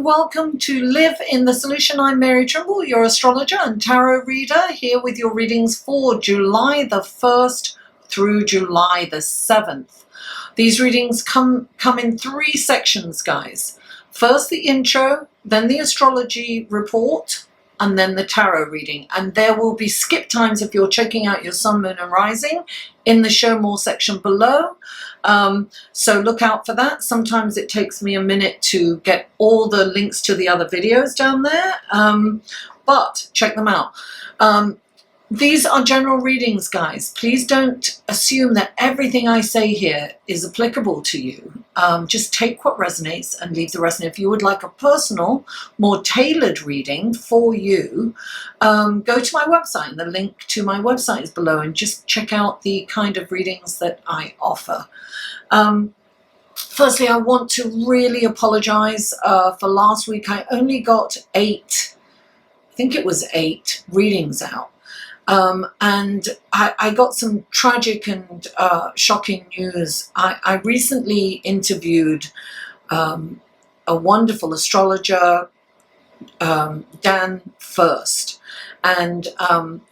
and welcome to Live in the Solution. I'm Mary Trimble, your astrologer and tarot reader, here with your readings for July the 1st through July the 7th. These readings come in three sections, guys. First the intro, then the astrology report, and then the tarot reading. And there will be skip times if you're checking out your sun, moon and rising in the show more section below. So look out for that. Sometimes it takes me a minute to get all the links to the other videos down there, but check them out. These are general readings, guys. Please don't assume that everything I say here is applicable to you. Just take what resonates and leave the rest. And if you would like a personal, more tailored reading for you, go to my website. And the link to my website is below, and just check out the kind of readings that I offer. Firstly, I want to really apologize for last week. I only got I think it was eight readings out. And I got some tragic and shocking news. I recently interviewed a wonderful astrologer, Dan First, and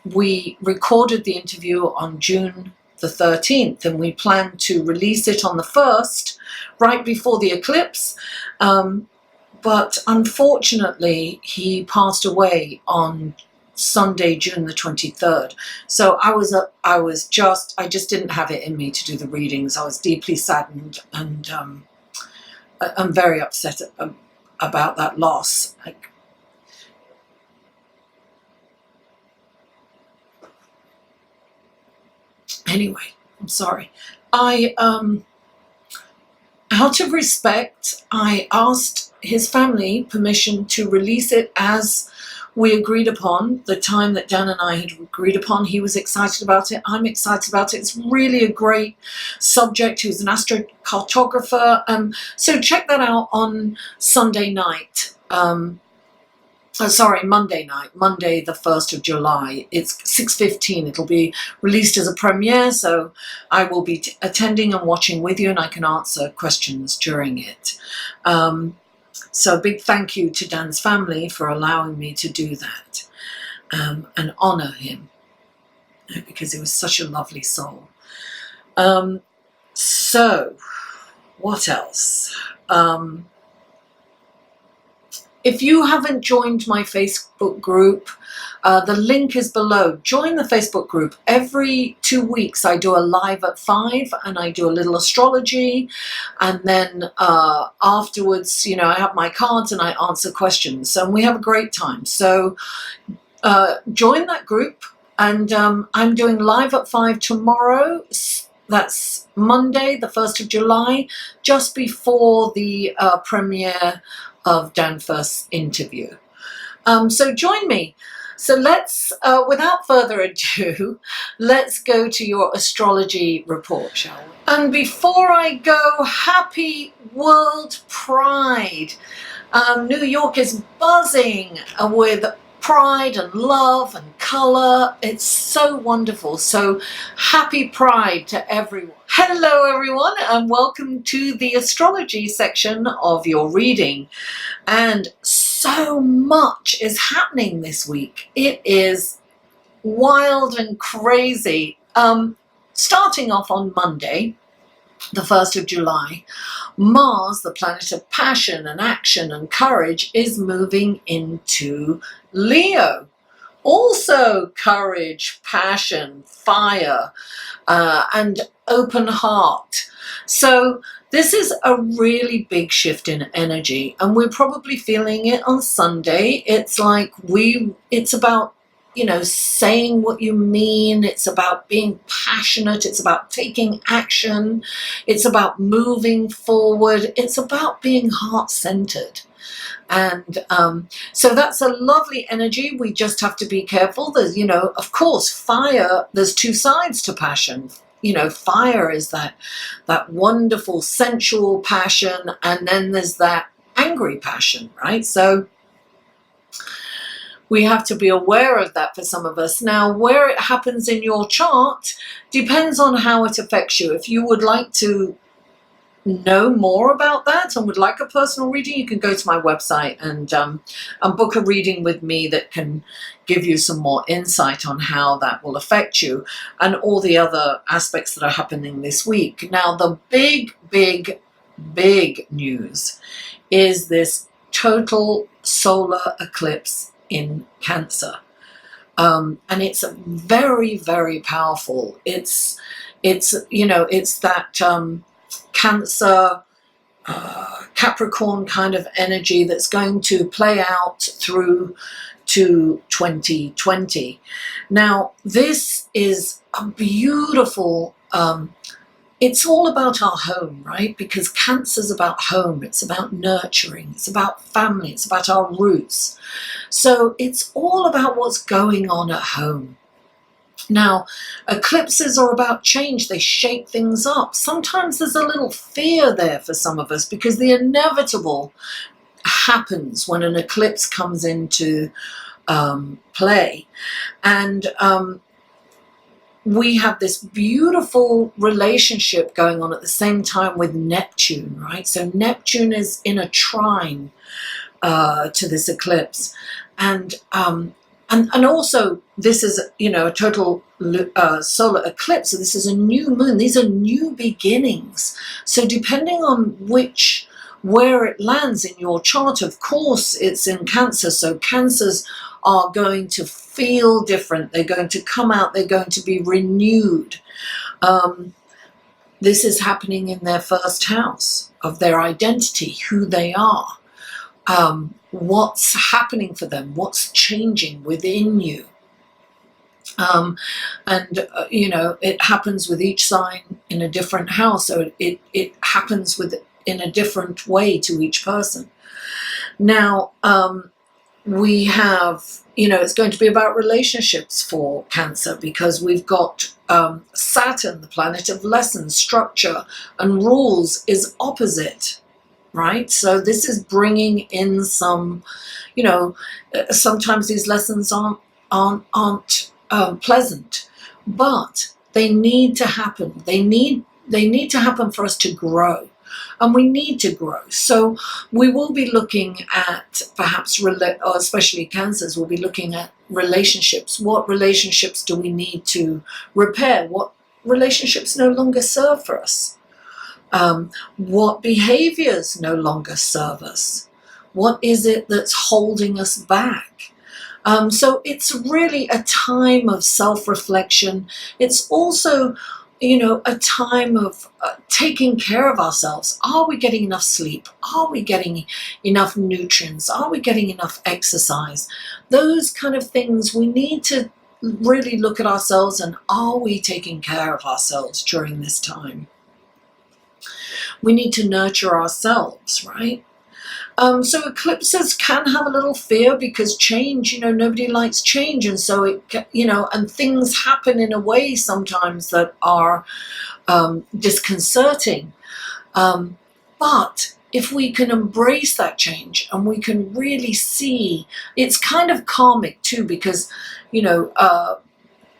we recorded the interview on June the 13th, and we plan to release it on the 1st, right before the eclipse. But unfortunately, he passed away on Sunday, June the 23rd. So I just didn't have it in me to do the readings. I was deeply saddened, and I'm very upset about that loss. Anyway, I'm sorry. Out of respect, I asked his family permission to release it as we agreed upon, the time that Dan and I had agreed upon. He was excited about it. I'm excited about it. It's really a great subject. He was an astrocartographer. So check that out on Sunday night. Monday night, Monday the 1st of July. It's 6:15. It'll be released as a premiere, so I will be attending and watching with you, and I can answer questions during it. So a big thank you to Dan's family for allowing me to do that, and honor him, because he was such a lovely soul. So what else? If you haven't joined my Facebook group, the link is below. Join the Facebook group. Every 2 weeks I do a live at 5, and I do a little astrology, and then afterwards, I have my cards and I answer questions, and we have a great time. So join that group, and I'm doing live at 5 tomorrow. That's Monday, the 1st of July, just before the premiere of Dan First's interview. So join me. So let's, without further ado, let's go to your astrology report, shall we? And before I go, happy World Pride. New York is buzzing with pride and love and colour. It's so wonderful. So happy Pride to everyone. Hello everyone, and welcome to the astrology section of your reading. And so much is happening this week. It is wild and crazy. Starting off on Monday, the 1st of July, Mars, the planet of passion and action and courage, is moving into Leo. Also courage, passion, fire, and open heart. So this is a really big shift in energy, and we're probably feeling it on Sunday. It's like it's about, saying what you mean. It's about being passionate. It's about taking action. It's about moving forward. It's about being heart-centered. And so that's a lovely energy. We just have to be careful. There's, of course, fire, there's two sides to passion. Fire is that wonderful sensual passion, and then there's that angry passion, right? So we have to be aware of that for some of us. Now, where it happens in your chart depends on how it affects you. If you would like to know more about that and would like a personal reading, you can go to my website and book a reading with me that can give you some more insight on how that will affect you and all the other aspects that are happening this week. Now, the big news is this total solar eclipse in Cancer. And it's very powerful. It's that Cancer, Capricorn kind of energy that's going to play out through to 2020. Now, this is a beautiful, it's all about our home, right? Because Cancer's about home, it's about nurturing, it's about family, it's about our roots. So it's all about what's going on at home. Now, eclipses are about change. They shake things up. Sometimes there's a little fear there for some of us because the inevitable happens when an eclipse comes into play. And we have this beautiful relationship going on at the same time with Neptune, right? So Neptune is in a trine to this eclipse. And also, this is, a total solar eclipse. So this is a new moon. These are new beginnings. So depending on where it lands in your chart, of course, it's in Cancer. So Cancers are going to feel different. They're going to come out. They're going to be renewed. This is happening in their first house of their identity, who they are. What's happening for them, what's changing within you. It happens with each sign in a different house, so it happens in a different way to each person. Now, we have, it's going to be about relationships for Cancer because we've got Saturn, the planet of lessons, structure, and rules, is opposite. Right? So this is bringing in some, sometimes these lessons aren't pleasant, but they need to happen. They need to happen for us to grow, and we need to grow. So we will be looking at perhaps, or especially Cancers, will be looking at relationships. What relationships do we need to repair? What relationships no longer serve for us? What behaviors no longer serve us? What is it that's holding us back? So it's really a time of self-reflection. It's also, a time of taking care of ourselves. Are we getting enough sleep? Are we getting enough nutrients? Are we getting enough exercise? Those kind of things, we need to really look at ourselves, and are we taking care of ourselves during this time? We need to nurture ourselves, right? So eclipses can have a little fear because change, nobody likes change. And so and things happen in a way sometimes that are disconcerting. But if we can embrace that change and we can really see, it's kind of karmic too, because,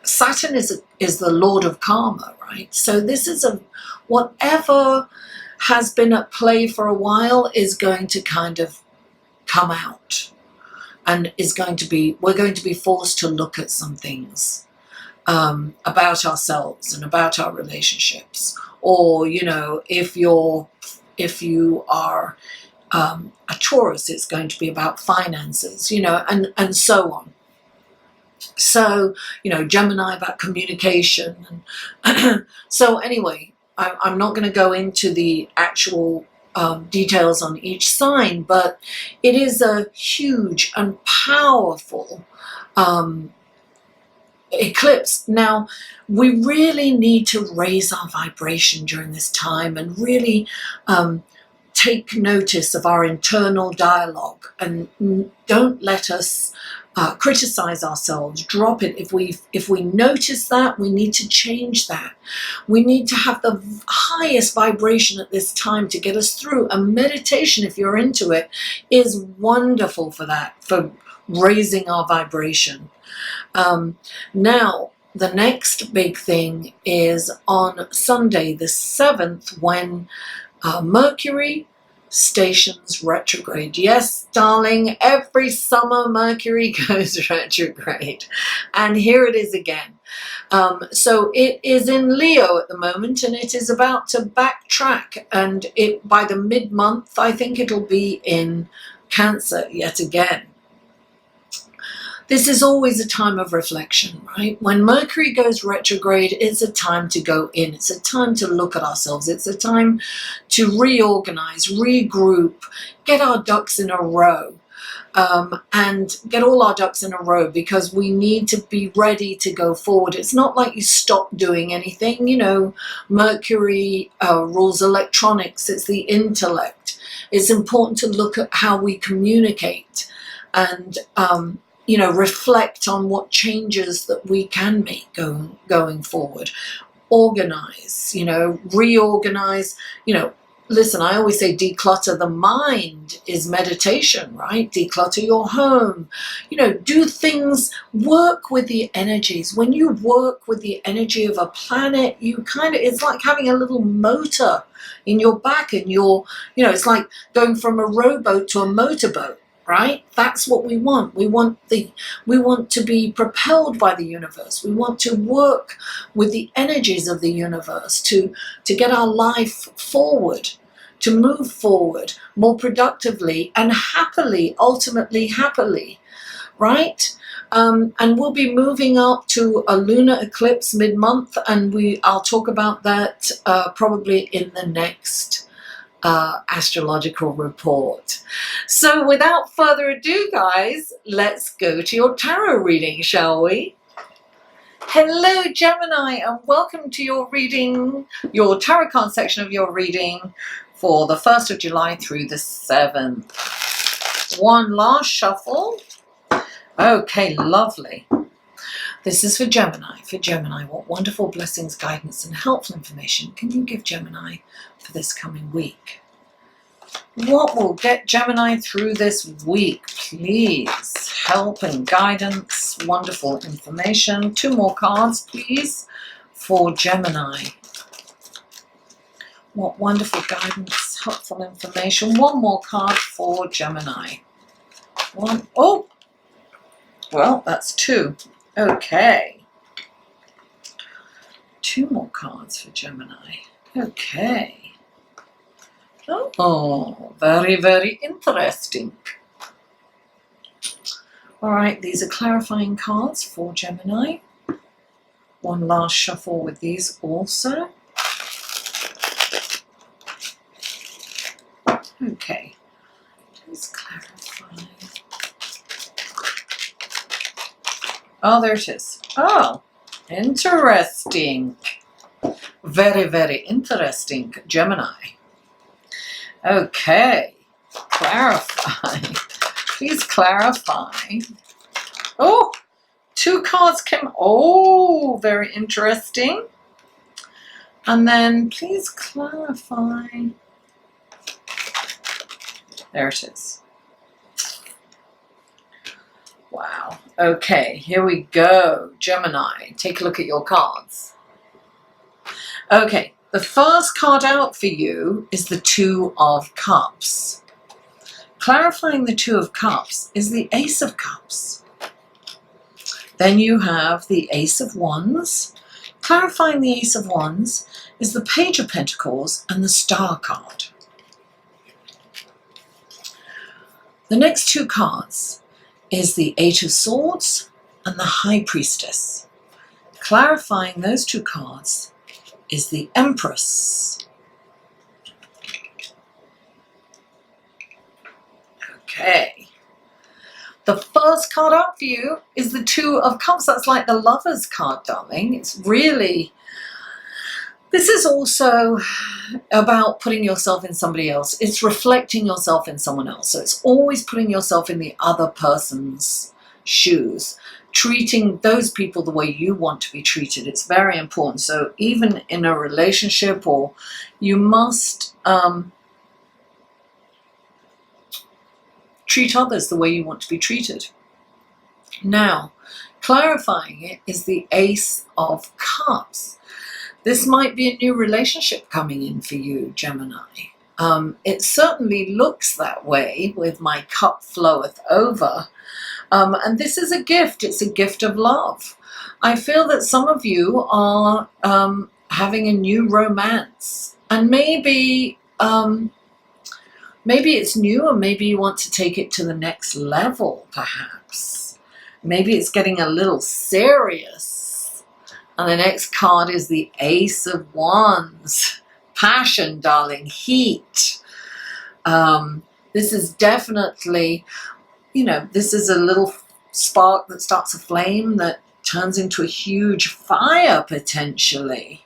Saturn is the Lord of karma, right? So this is whatever has been at play for a while is going to kind of come out, and we're going to be forced to look at some things about ourselves and about our relationships. Or, if you are a Taurus, it's going to be about finances, and so on. So, Gemini about communication. And so anyway, I'm not going to go into the actual details on each sign, but it is a huge and powerful eclipse. Now, we really need to raise our vibration during this time and really take notice of our internal dialogue, and don't let us criticize ourselves, drop it. If we notice that, we need to change that. We need to have the highest vibration at this time to get us through. And meditation, if you're into it, is wonderful for that, for raising our vibration. Now, the next big thing is on Sunday, the 7th, when Mercury stations retrograde. Yes, darling, every summer Mercury goes retrograde. And here it is again. So it is in Leo at the moment, and it is about to backtrack. And by the mid-month, I think it'll be in Cancer yet again. This is always a time of reflection, right? When Mercury goes retrograde, it's a time to go in. It's a time to look at ourselves. It's a time to reorganize, regroup, get our ducks in a row, and get all our ducks in a row, because we need to be ready to go forward. It's not like you stop doing anything. You know, Mercury rules electronics. It's the intellect. It's important to look at how we communicate and you know, reflect on what changes that we can make going forward. Organize, you know, reorganize, you know. Listen, I always say declutter the mind is meditation, right? Declutter your home. You know, do things, work with the energies. When you work with the energy of a planet, you it's like having a little motor in your back, and you know, it's like going from a rowboat to a motorboat. Right? That's what we want. We want to be propelled by the universe. We want to work with the energies of the universe to get our life forward, to move forward more productively and happily, ultimately happily, right? And we'll be moving up to a lunar eclipse mid-month, and I'll talk about that probably in the next astrological report. So without further ado, guys, let's go to your tarot reading, shall we? Hello, Gemini, and welcome to your reading, your tarot card section of your reading for the 1st of July through the 7th. One last shuffle. Okay, lovely. This is for Gemini. For Gemini, what wonderful blessings, guidance, and helpful information can you give Gemini for this coming week? What will get Gemini through this week, please? Help and guidance, wonderful information. 2 more cards, please, for Gemini. What wonderful guidance, helpful information. 1 more card for Gemini. Oh, well, that's 2. Okay. 2 more cards for Gemini. Okay. Oh, very, very interesting. All right, these are clarifying cards for Gemini. 1 last shuffle with these also. Okay, please clarify. Oh, there it is. Oh, interesting. Very, very interesting, Gemini. Okay, clarify. Please clarify. Oh, 2 cards came. Oh, very interesting. And then please clarify. There it is. Wow. Okay, here we go. Gemini, take a look at your cards. Okay, the first card out for you is the 2 of Cups. Clarifying the 2 of Cups is the Ace of Cups. Then you have the Ace of Wands. Clarifying the Ace of Wands is the Page of Pentacles and the Star card. The next 2 cards is the 8 of Swords and the High Priestess. Clarifying those 2 cards is the Empress. Okay. The first card up for you is the 2 of Cups. That's like the Lover's card, darling. It's really... This is also about putting yourself in somebody else. It's reflecting yourself in someone else. So it's always putting yourself in the other person's shoes. Treating those people the way you want to be treated. It's very important. So even in a relationship, or you must treat others the way you want to be treated. Now, clarifying it is the Ace of Cups. This might be a new relationship coming in for you, Gemini. It certainly looks that way with my cup floweth over. And this is a gift. It's a gift of love. I feel that some of you are having a new romance. And maybe it's new, or maybe you want to take it to the next level, perhaps. Maybe it's getting a little serious. And the next card is the Ace of Wands. Passion, darling, heat. This is definitely, this is a little spark that starts a flame that turns into a huge fire, potentially.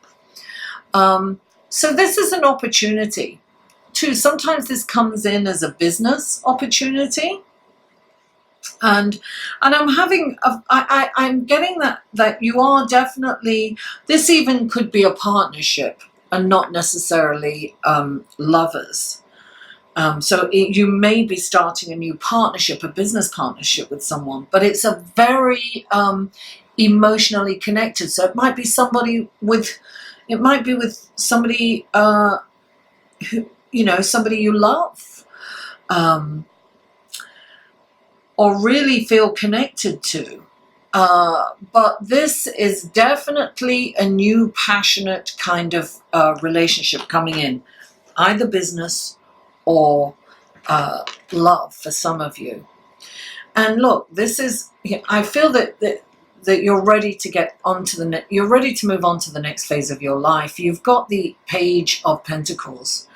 So this is an opportunity. Too, sometimes this comes in as a business opportunity. And I'm getting that you are definitely, this even could be a partnership and not necessarily lovers. So you may be starting a new partnership, a business partnership with someone, but it's a very emotionally connected. So it might be somebody with somebody who, somebody you love, or really feel connected to. But this is definitely a new passionate kind of relationship coming in, either business or love for some of you. And look, this is, I feel that you're ready to get onto you're ready to move on to the next phase of your life. You've got the Page of Pentacles.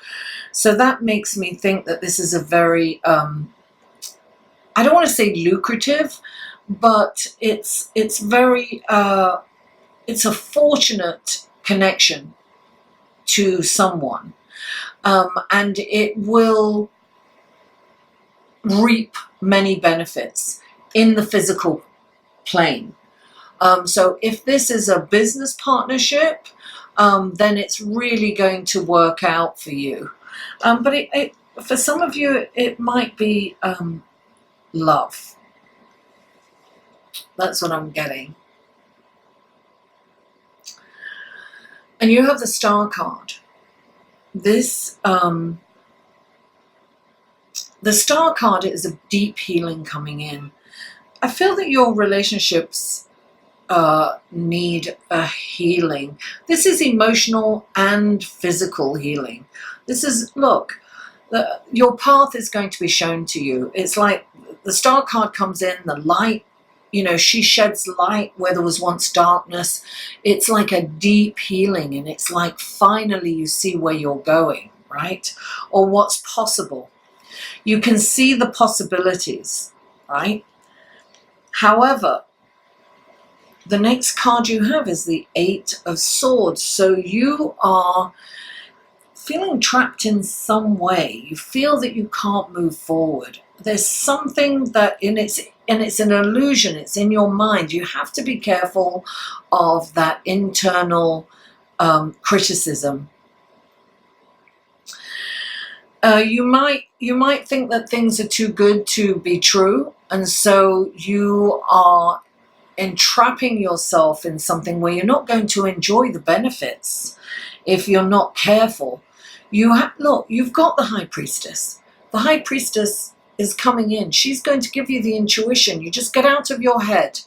So that makes me think that this is a very, I don't want to say lucrative, but it's very, it's a fortunate connection to someone. And it will reap many benefits in the physical plane. So if this is a business partnership, then it's really going to work out for you. But for some of you, it might be love. That's what I'm getting. And you have the Star card. This, the Star card is a deep healing coming in. I feel that your relationships need a healing. This is emotional and physical healing. This is, look, your path is going to be shown to you. It's like the Star card comes in, the light, she sheds light where there was once darkness. It's like a deep healing, and it's like finally you see where you're going, right? Or what's possible. You can see the possibilities, right? However, the next card you have is the Eight of Swords. So you are feeling trapped in some way. You feel that you can't move forward. There's something that it's an illusion. It's in your mind. You have to be careful of that internal criticism. You might think that things are too good to be true, and so you are entrapping yourself in something where you're not going to enjoy the benefits if you're not careful. Look, you've got the High Priestess. The High Priestess is coming in. She's going to give you the intuition. You just get out of your head.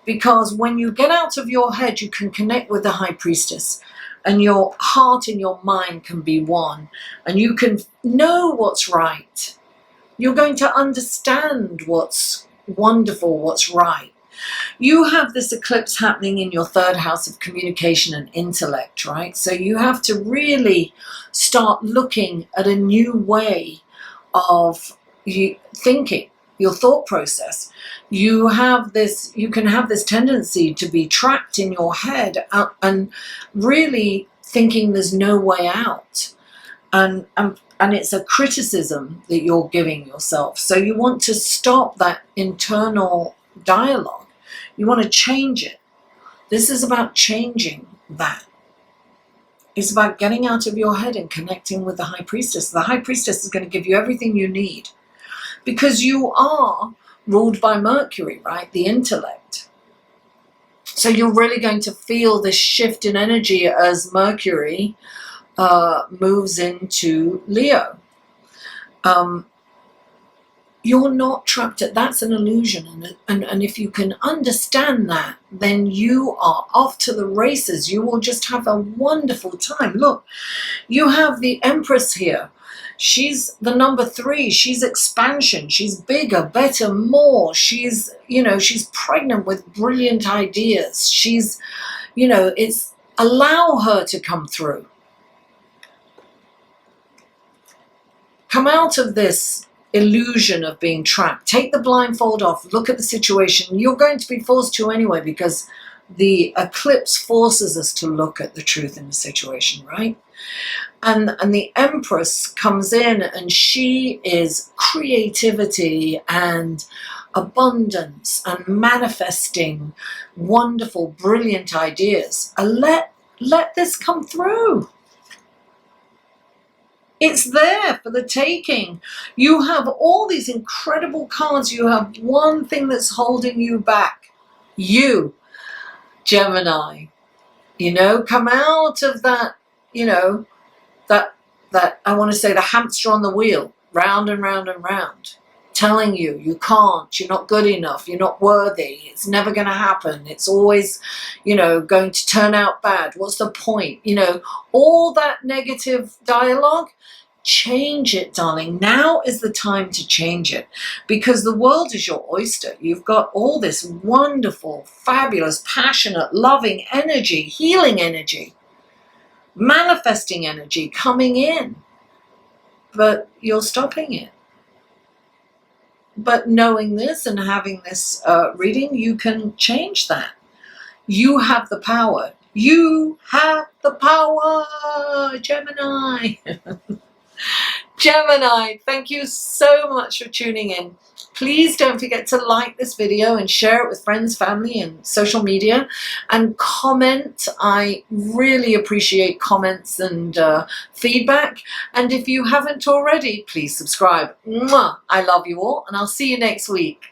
Because when you get out of your head, you can connect with the High Priestess. And your heart and your mind can be one. And you can know what's right. You're going to understand what's wonderful, what's right. You have this eclipse happening in your third house of communication and intellect, right? So you have to really start looking at a new way of thinking, your thought process. You can have this tendency to be trapped in your head and really thinking there's no way out. And it's a criticism that you're giving yourself. So you want to stop that internal dialogue. You want to change it. This is about changing that. It's about getting out of your head and connecting with the High Priestess. The High Priestess is going to give you everything you need. Because you are ruled by Mercury, right? The intellect. So you're really going to feel this shift in energy as Mercury moves into Leo. You're not trapped at, that's an illusion, and if you can understand that, then you are off to the races. You will just have a wonderful time. Look, you have the Empress here. She's the number 3. She's expansion. She's bigger, better, more. She's, you know, she's pregnant with brilliant ideas. She's, you know, it's allow her to come through. Come out of this illusion of being trapped. Take the blindfold off. Look at the situation. You're going to be forced to anyway, because the eclipse forces us to look at the truth in the situation, right? And the Empress comes in, and she is creativity and abundance and manifesting wonderful, brilliant ideas. Let this come through. It's there for the taking. You have all these incredible cards. You have one thing that's holding you back. You, Gemini, you know, come out of that, you know, that I want to say the hamster on the wheel, round and round and round, telling you can't, you're not good enough, you're not worthy, it's never going to happen, it's always, you know, going to turn out bad, what's the point, you know, all that negative dialogue. Change it, darling. Now is the time to change it, because the world is your oyster. You've got all this wonderful, fabulous, passionate, loving energy, healing energy, manifesting energy coming in, but you're stopping it. But knowing this and having this reading, you can change that. You have the power. You have the power, Gemini. Gemini, thank you so much for tuning in. Please don't forget to like this video and share it with friends, family, and social media, and comment. I really appreciate comments and feedback. And if you haven't already, please subscribe. Mwah! I love you all, and I'll see you next week.